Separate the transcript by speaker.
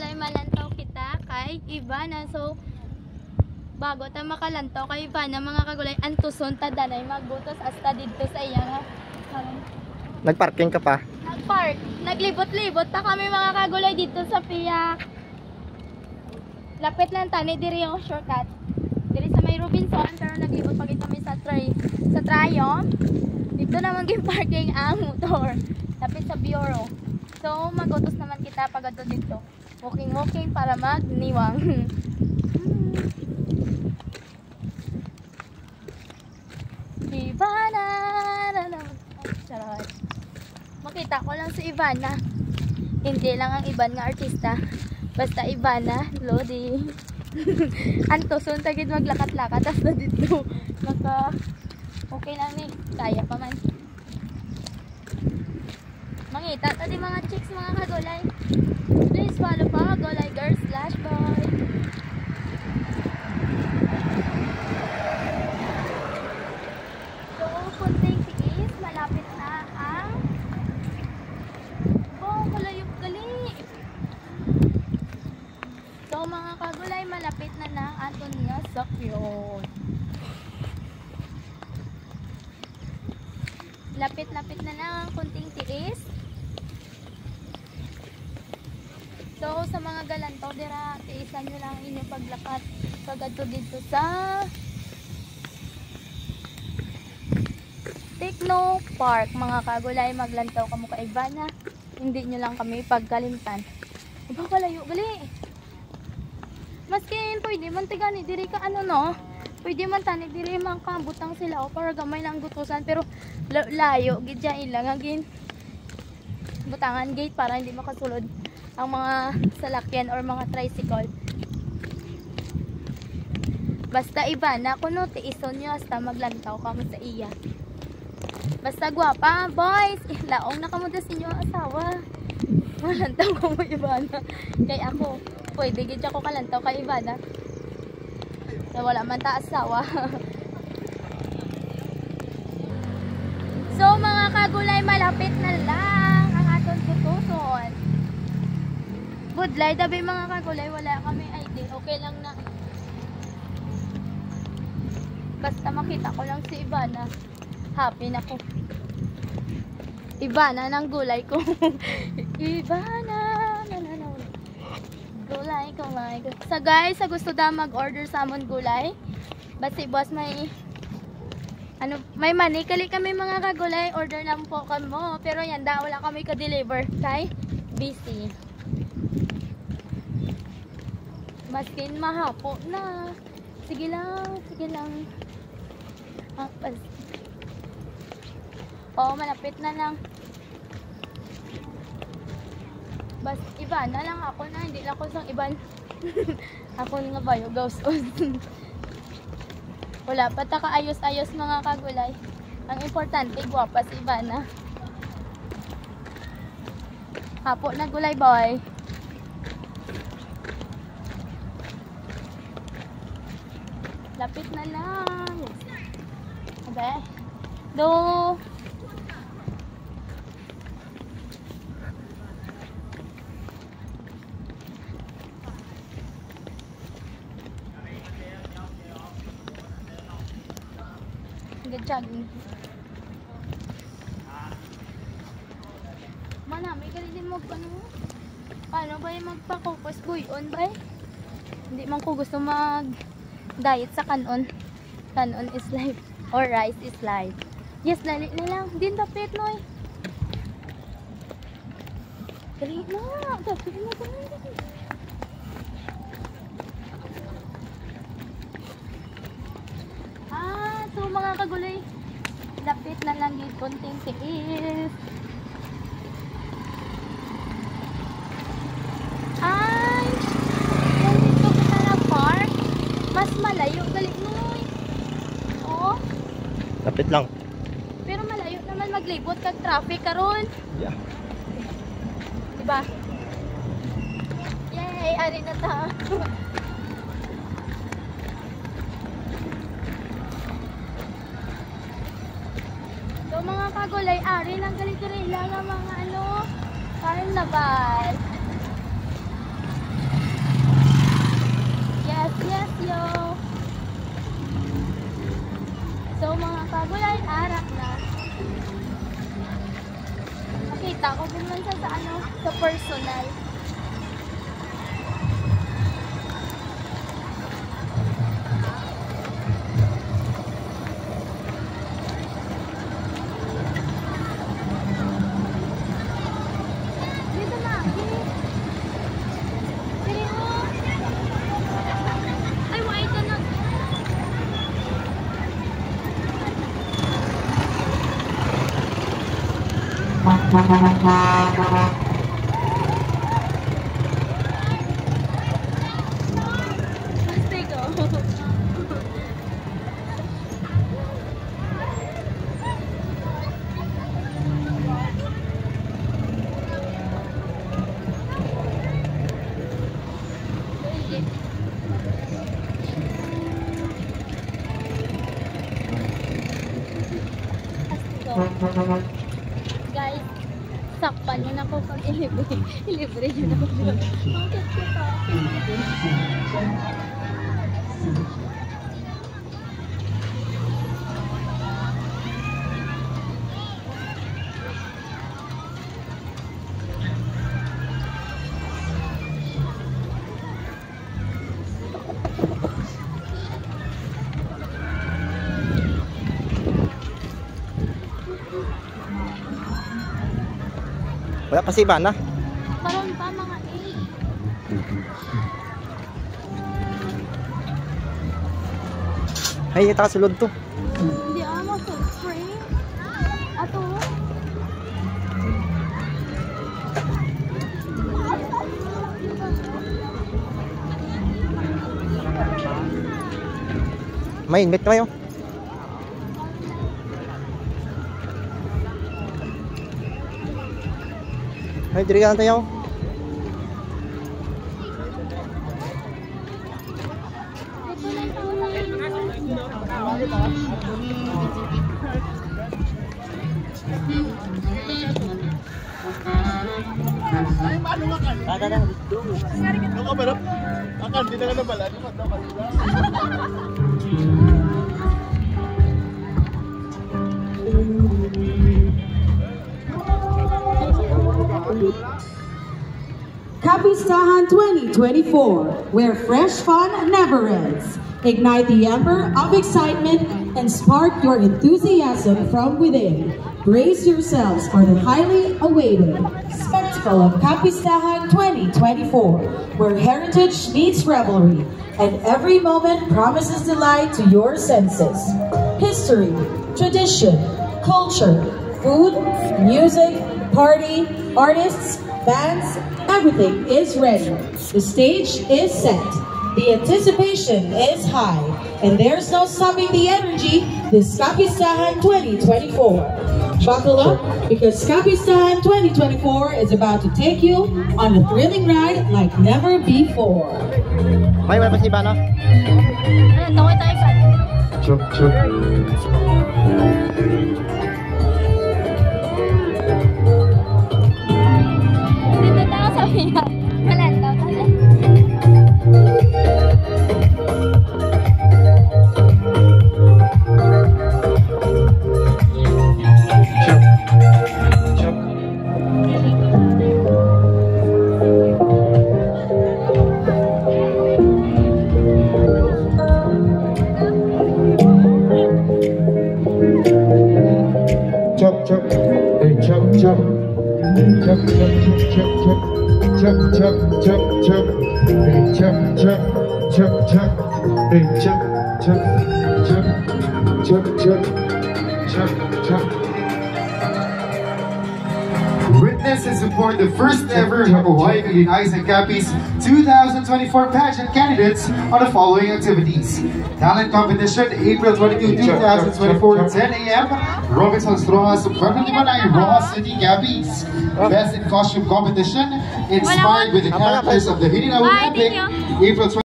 Speaker 1: kagulay malantaw kita kay Ivana. So bago ta makalantaw kay Ivana mga kagulay, antuson ta danay magbutos hasta dito sa iya nga.
Speaker 2: Nagparking ka pa?
Speaker 1: Nagpark, naglibot-libot ta kami mga kagulay dito sa Piyak. Lapit lang tani diri yung shortcut. Diri sa may Robinson pero naglibot pag kami sa Triumph. Dito naman yung parking ang motor. Lapit sa Bureau. So magutos naman kita pag ato dito. Walking para magniwang. Ivana. Charot. Makita ko lang si Ivana. Hindi lang ang iban nga artista. Basta Ivana, Lodi. Antoson tagid maglakat-lakat tas na dito. Okay lang ni. Kaya pa man. Mangita tadi mga chicks mga kagulay. Please follow pa Gulay Girls/Boy. So, kunting tiis, malapit na ang kalayop-gali. So, mga kagulay, malapit na ng Antonia Sakyon. Lapit-lapit na lang ang kunting tiis. So, sa mga galantaw, dira, tiisan nyo lang inyong paglakat pagado dito sa Techno Park. Mga kagulay, maglantaw kamo ka Ivana. Hindi nyo lang kami pagkalimtan. Iba kalayo, gali. Maskin, pwede man tigani, diri ka ano no? Pwede man tani, diri man kabutang sila o para gamay lang gutusan. Pero layo, gidya ilang agin. Butangan gate para hindi makasulod ang mga salakyan or mga tricycle. Basta Ivana, kuno tiison nyo hasta maglantaw kamo sa iya. Basta gwapa, boys. Laong nakamudas inyo ang asawa. Malantaw ko mo Ivana. Kay ako, pwede gid ako kalantaw kay Ivana. Na wala man ta asawa. So mga kagulay, malapit na lang ang aton butuson. Budlay, dabi mga kagulay, wala kami ID. Okay lang na. Basta makita ko lang si Ivana. Happy na ko. Ivana ng gulay ko. Ivana. Gulay. Sa guys, sa gusto da mag-order sa amon gulay. Basta boss may may money kali kami mga kagulay. Order lang po kamo. Pero yan da, wala kami ka-deliver kay busy. Maskin mahapo na. Sige lang. Malapit na lang. Bas, Ivana lang ako na, hindi lang ako sang iban. Ako nga ba yung ghost. Wala pa ta kaayos-ayos mga kagulay. Ang importante, gwapa si Ivana. Hapo na gulay boy. Lapit na lang. Abe. Do. Jogging. Manami ka rin mo paano ba yung magpa-focus buyon ba? Hindi man ko gusto mag-diet sa kanon. Kanon is life or rice is life. Yes, lali na lang. Din tapit noy. Dali na. Tapit na ko. So mga kagulay, lapit na lang yung konting tiis. Ay, kung dito kita na park, mas malayo galing mo. Oo.
Speaker 2: Lapit lang.
Speaker 1: Pero malayo naman maglibot kag traffic karon.
Speaker 2: Yeah.
Speaker 1: Diba? Yay, ari na ta. So mga kagulay, ari lang ganito rin lang ang mga carnival. Gulay arak na. Nakita ko din man sa ano, sa personal. Dito na, dito. Dito mo. Ay, wait ka na. Stay go. Guys, sakpan nyo na po pag ilibre. Ilibre nyo na po. Ang cute pa.
Speaker 2: Wala pa si Ivana.
Speaker 1: Karoon pa mga 8.
Speaker 2: Ay, ita sulod to.
Speaker 1: Hindi mo sa spring. Ato.
Speaker 2: May invite kayo. Ay, diri ka tayo.
Speaker 3: Kapistahan 2024, where fresh fun never ends. Ignite the ember of excitement and spark your enthusiasm from within. Brace yourselves for the highly awaited spectacle of Kapistahan 2024, where heritage meets revelry, and every moment promises delight to your senses. History, tradition, culture, food, music, party, artists, bands, everything is ready. The stage is set. The anticipation is high. And there's no stopping the energy this Kapistahan 2024. Buckle up, because Kapistahan 2024 is about to take you on a thrilling ride like never before.
Speaker 2: May wala pa si Ivana.
Speaker 1: Ano, tawag tayo sa
Speaker 4: Chuk, chuk.
Speaker 1: dito tayo sa piyak. Malantaw tayo.
Speaker 4: Chuk, chuk. Hey, chuk, chuk. Chuk, chuk, chuk, chuk, chuk, chuk, chuk, chuk. Hey, chuk, chuk, chuk, chuk. Hey, chuk, chuk, chuk, chuk, chuk, chuk, chuk.
Speaker 5: Witness and support the first ever Hawaii Million Eyes and Cappies 2024 pageant candidates on the following activities. Talent competition, April 22, 2024, 10 a.m. Robinson's Rojas, Puerto Limanay, Rojas City Cappies. Best in Costume competition, inspired with the characters of the Hidden Olympic, April 20.